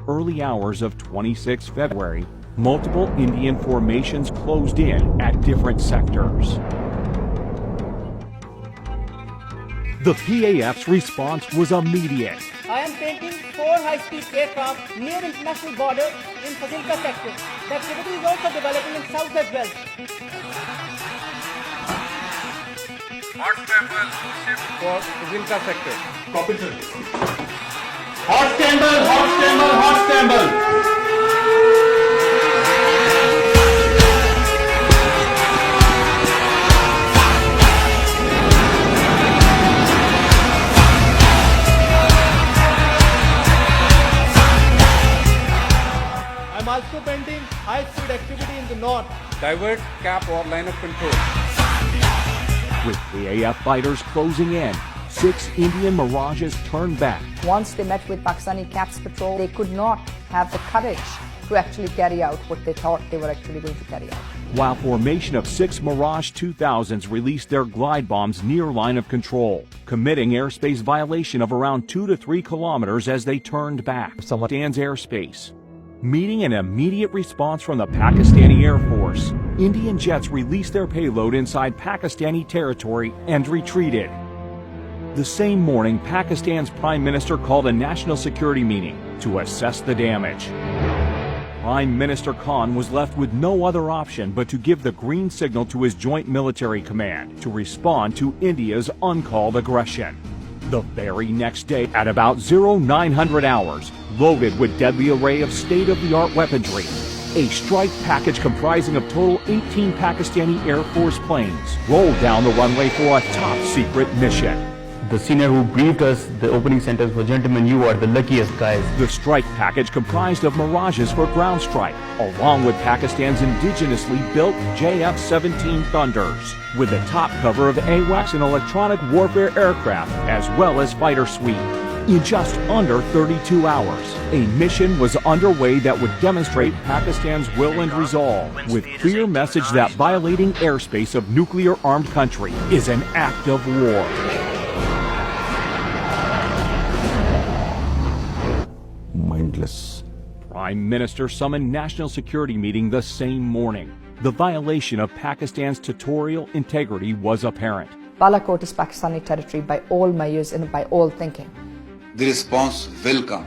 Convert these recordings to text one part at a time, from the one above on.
early hours of 26 February, multiple Indian formations closed in at different sectors. The PAF's response was immediate. I am painting 4 high-speed aircraft near international border in Fasilka sector. The activity is also developing in south as well. Hot pepper shift for Fasilka sector. Copy, sir. Hot scramble, hot scramble, hot scramble. I'm also painting high-speed activity in the north. Divert cap or line of control. With PAF fighters closing in, 6 Indian Mirages turned back. Once they met with Pakistani CAPS patrol, they could not have the courage to actually carry out what they thought they were actually going to carry out. While formation of 6 Mirage 2000s released their glide bombs near line of control, committing airspace violation of around 2 to 3 kilometers as they turned back. Pakistan's airspace. Meeting an immediate response from the Pakistani Air Force, Indian jets released their payload inside Pakistani territory and retreated. The same morning, Pakistan's Prime Minister called a national security meeting to assess the damage. Prime Minister Khan was left with no other option but to give the green signal to his Joint Military Command to respond to India's uncalled aggression. The very next day, at about 0900 hours, loaded with deadly array of state-of-the-art weaponry, a strike package comprising of total 18 Pakistani Air Force planes rolled down the runway for a top-secret mission. The senior who briefed us, the opening sentence was, "Gentlemen, you are the luckiest guys." The strike package comprised of Mirages for ground strike, along with Pakistan's indigenously built JF17 Thunders, with the top cover of AWACS and electronic warfare aircraft, as well as fighter suite. In just under 32 hours, a mission was underway that would demonstrate Pakistan's will and resolve, with clear message that violating airspace of nuclear-armed country is an act of war. Mindless. Prime Minister summoned national security meeting the same morning. The violation of Pakistan's territorial integrity was apparent. Balakot is Pakistani territory by all measures and by all thinking. The response will come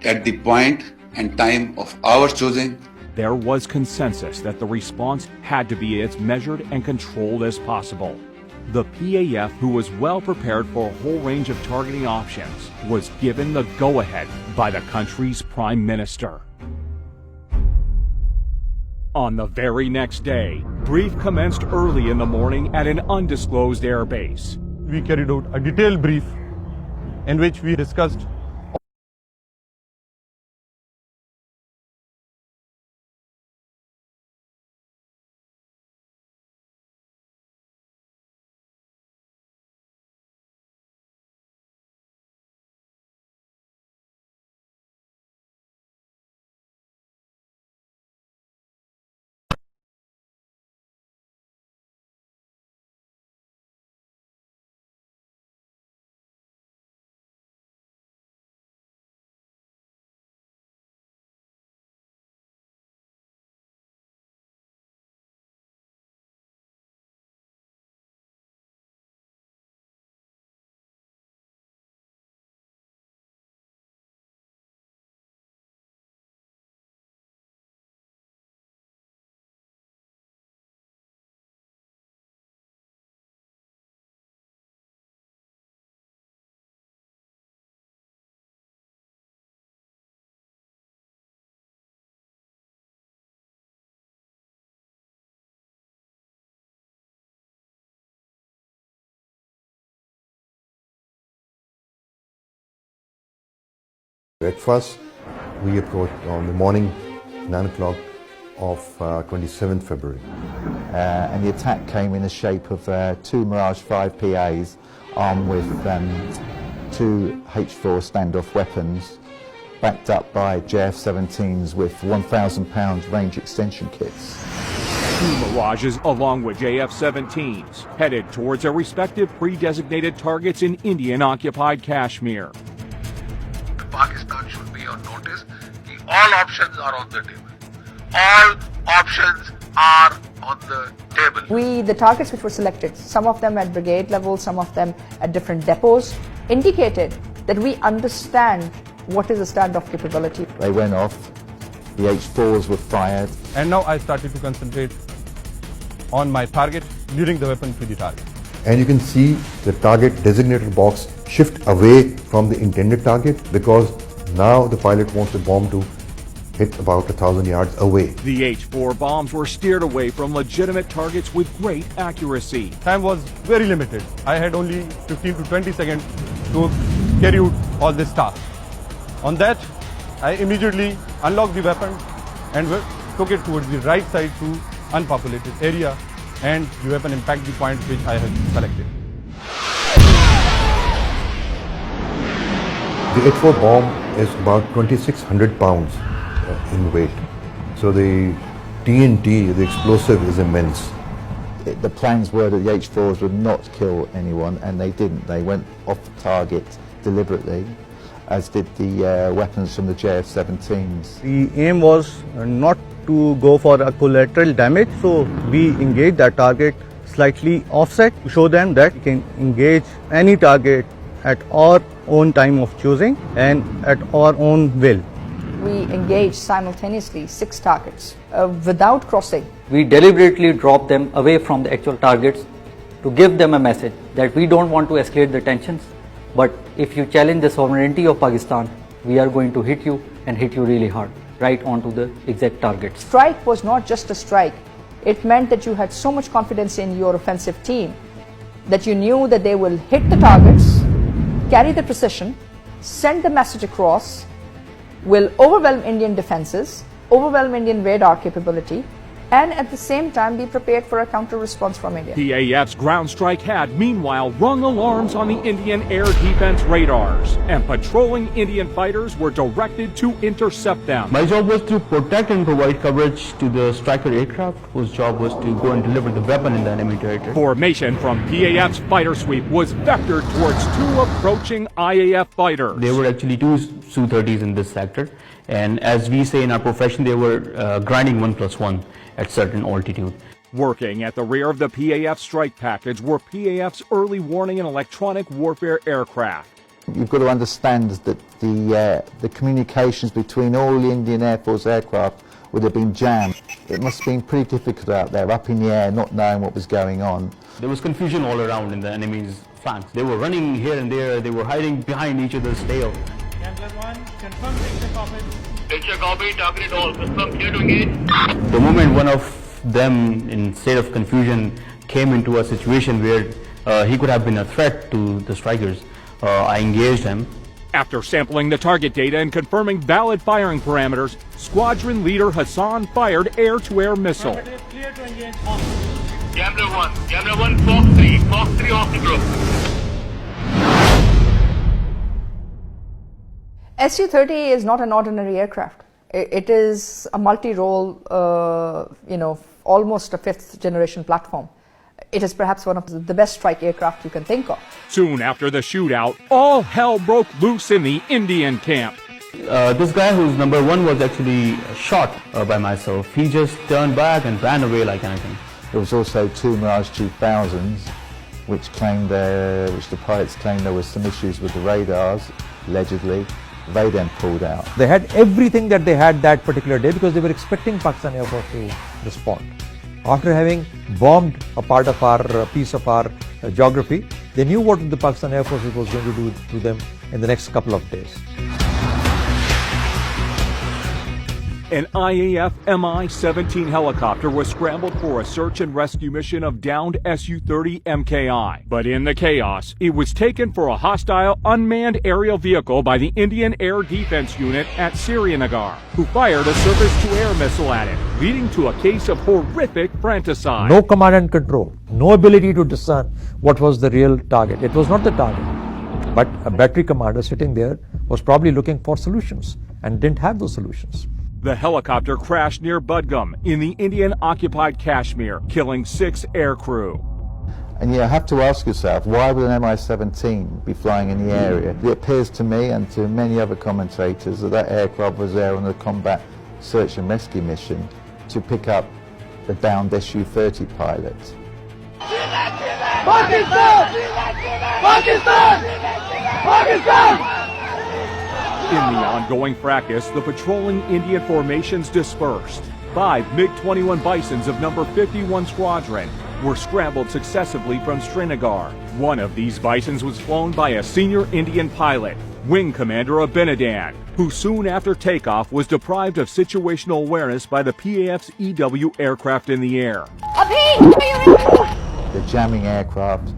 at the point and time of our choosing. There was consensus that the response had to be as measured and controlled as possible. The PAF, who was well prepared for a whole range of targeting options, was given the go-ahead by the country's Prime Minister. On the very next day, brief commenced early in the morning at an undisclosed airbase. We carried out a detailed brief in which we discussed Breakfast, we approached on the morning 9 o'clock of 27th February. And the attack came in the shape of 2 Mirage 5 PAs armed with 2 H4 standoff weapons, backed up by JF17s with 1,000 pound range extension kits. 2 Mirages along with JF17s headed towards their respective pre-designated targets in Indian-occupied Kashmir. Pakistan should be on notice कि All options are on the table. All options are on the table. The targets which were selected, some of them at brigade level, some of them at different depots, indicated that we understand what is a standoff capability. They went off, the H4s were fired. And now I started to concentrate on my target, leading the weapon to the target. And you can see the target designated box shift away from the intended target because now the pilot wants the bomb to hit about 1,000 yards away. The H-4 bombs were steered away from legitimate targets with great accuracy. Time was very limited. I had only 15 to 20 seconds to carry out all this task. On that, I immediately unlocked the weapon and took it towards the right side to unpopulated area, and the weapon impacted the point which I had selected. The H-4 bomb is about 2,600 pounds in weight. So the TNT, the explosive, is immense. The plans were that the H4s would not kill anyone, and they didn't. They went off target deliberately, as did the weapons from the JF17s. The aim was not to go for a collateral damage, so we engaged that target slightly offset to show them that we can engage any target at our own time of choosing and at our own will. We engaged simultaneously 6 targets without crossing. We deliberately dropped them away from the actual targets to give them a message that we don't want to escalate the tensions, but if you challenge the sovereignty of Pakistan, we are going to hit you and hit you really hard, right onto the exact targets. Strike was not just a strike. It meant that you had so much confidence in your offensive team that you knew that they will hit the targets, carry the precision, send the message across, will overwhelm Indian defenses, overwhelm Indian radar capability, and at the same time be prepared for a counter response from India. PAF's ground strike had, meanwhile, rung alarms on the Indian air defense radars, and patrolling Indian fighters were directed to intercept them. My job was to protect and provide coverage to the striker aircraft, whose job was to go and deliver the weapon in the enemy territory. Formation from PAF's fighter sweep was vectored towards 2 approaching IAF fighters. There were actually 2 Su-30s in this sector, and as we say in our profession, they were grinding 1+1 at certain altitude. Working at the rear of the PAF strike package were PAF's early warning and electronic warfare aircraft. You've got to understand that the communications between all the Indian Air Force aircraft would have been jammed. It must have been pretty difficult out there, up in the air, not knowing what was going on. There was confusion all around in the enemy's flanks. They were running here and there, they were hiding behind each other's tail. Gambler 1, confirm picture copy. Picture copy, target all. Confirm, clear to engage. The moment one of them, in state of confusion, came into a situation where he could have been a threat to the strikers, I engaged him. After sampling the target data and confirming valid firing parameters, squadron leader Hassan fired air-to-air missile. Clear to engage. Gambler 1, Fox 3 off the group. Su-30 is not an ordinary aircraft. It is a multi-role, almost a 5th generation platform. It is perhaps one of the best strike aircraft you can think of. Soon after the shootout, all hell broke loose in the Indian camp. This guy who's number 1 was actually shot by myself. He just turned back and ran away like anything. There was also 2 Mirage 2000s, which the pilots claimed there was some issues with the radars, allegedly. They then pulled out. They had everything that they had that particular day because they were expecting Pakistan Air Force to respond. After having bombed a part of our piece of our geography, they knew what the Pakistan Air Force was going to do to them in the next couple of days. An IAF Mi-17 helicopter was scrambled for a search and rescue mission of downed Su-30 MKI. But in the chaos, it was taken for a hostile unmanned aerial vehicle by the Indian Air Defense Unit at Srinagar, who fired a surface-to-air missile at it, leading to a case of horrific fratricide. No command and control, no ability to discern what was the real target. It was not the target. But a battery commander sitting there was probably looking for solutions and didn't have those solutions. The helicopter crashed near Budgam in the Indian-occupied Kashmir, killing 6 aircrew. And you have to ask yourself, why would an Mi-17 be flying in the area? It appears to me and to many other commentators that that aircraft was there on a combat search and rescue mission to pick up the downed Su-30 pilot. Pakistan! Pakistan! Pakistan! In the ongoing fracas, the patrolling Indian formations dispersed. 5 MiG-21 Bisons of number 51 Squadron were scrambled successively from Srinagar. One of these Bisons was flown by a senior Indian pilot, Wing Commander Abinadan, who soon after takeoff was deprived of situational awareness by the PAF's EW aircraft in the air. The jamming aircraft,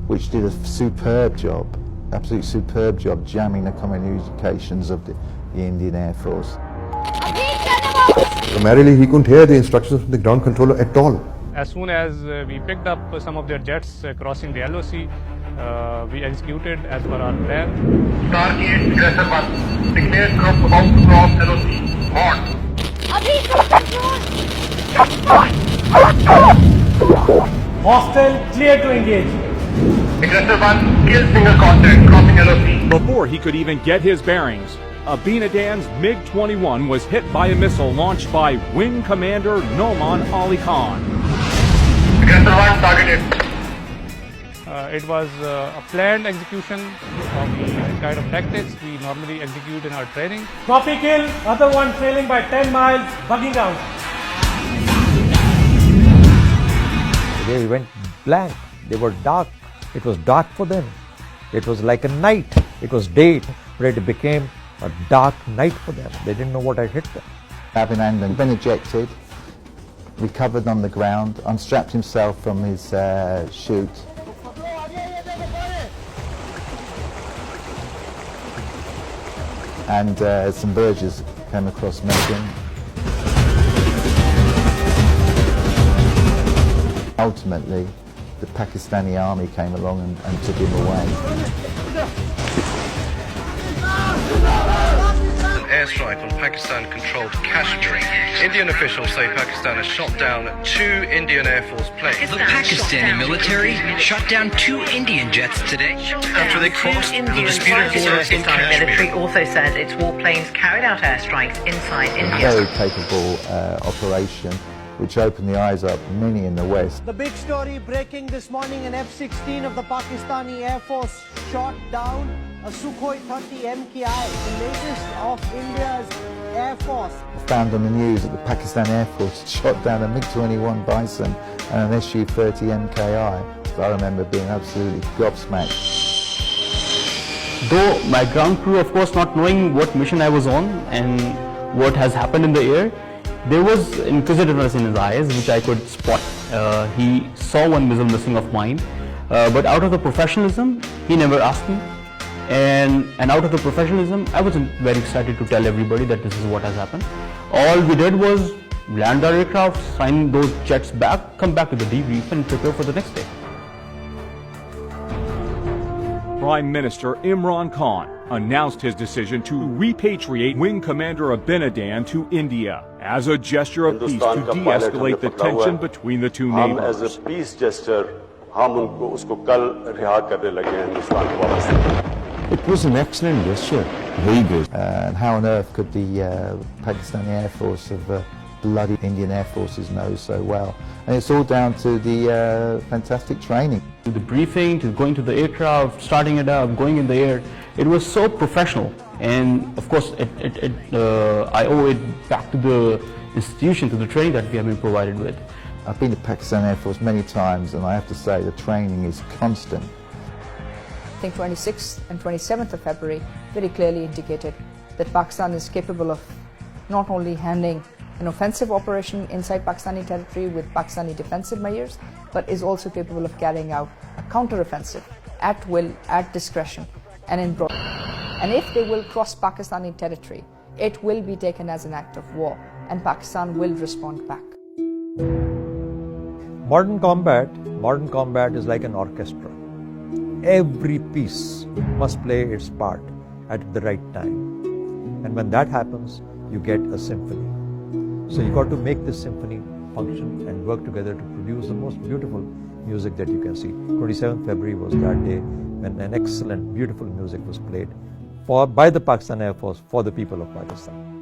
which did a superb job, absolutely superb job jamming the communications of the Indian Air Force. Primarily, he couldn't hear the instructions from the ground controller at all. As soon as we picked up some of their jets crossing the LOC, we executed as per our plan. Target aggressor 1, declared group about to cross LOC. Hostile clear to engage. Aggressor 1, kill single contact, crossing LOC. Before he could even get his bearings, Abinadan's MiG-21 was hit by a missile launched by Wing Commander Noman Ali Khan. Aggressor 1 targeted. It was a planned execution of the kind of tactics we normally execute in our training. Copy kill, other one trailing by 10 miles, bugging out. They went blank. They were dark. It was dark for them. It was like a night. It was day, but it became a dark night for them. They didn't know what had hit them. Abinadan had been ejected, recovered on the ground, unstrapped himself from his chute. And some vergers came across Megan. Ultimately, the Pakistani army came along and took him away. An airstrike on Pakistan-controlled Kashmir. Indian officials say Pakistan has shot down 2 Indian Air Force planes. The Pakistani military shot down 2 Indian jets today after they crossed the disputed border in Pakistani military Kashmir. also says its warplanes carried out airstrikes inside India. Very capable operation, which opened the eyes up many in the West. The big story breaking this morning, an F-16 of the Pakistani Air Force shot down a Sukhoi 30 MKI, the latest of India's Air Force. I found on the news that the Pakistan Air Force shot down a MiG-21 Bison and an Su-30 MKI. So I remember being absolutely gobsmacked. Though my ground crew, of course, not knowing what mission I was on and what has happened in the air, there was inquisitiveness in his eyes, which I could spot. He saw one missile missing of mine, but out of the professionalism, he never asked me. And out of the professionalism, I wasn't very excited to tell everybody that this is what has happened. All we did was land our aircraft, sign those jets back, come back to the debrief and prepare for the next day. Prime Minister Imran Khan announced his decision to repatriate Wing Commander Abinadan to India as a gesture of peace to de-escalate the tension between the two neighbors. As a peace gesture, It was an excellent gesture, very good. And how on earth could the Pakistani Air Force of bloody Indian Air Forces know so well? And it's all down to the fantastic training. To the briefing, to going to the aircraft, starting it up, going in the air, it was so professional. And of course, I owe it back to the institution, to the training that we have been provided with. I've been to Pakistan Air Force many times, and I have to say the training is constant. I think 26th and 27th of February very clearly indicated that Pakistan is capable of not only handling an offensive operation inside Pakistani territory with Pakistani defensive measures, but is also capable of carrying out a counter-offensive at will, at discretion, and in broad. And if they will cross Pakistani territory, it will be taken as an act of war, and Pakistan will respond back. Modern combat is like an orchestra. Every piece must play its part at the right time. And when that happens, you get a symphony. So you got to make this symphony function and work together to produce the most beautiful music that you can see. 27th February was that day when an excellent, beautiful music was played by the Pakistan Air Force for the people of Pakistan.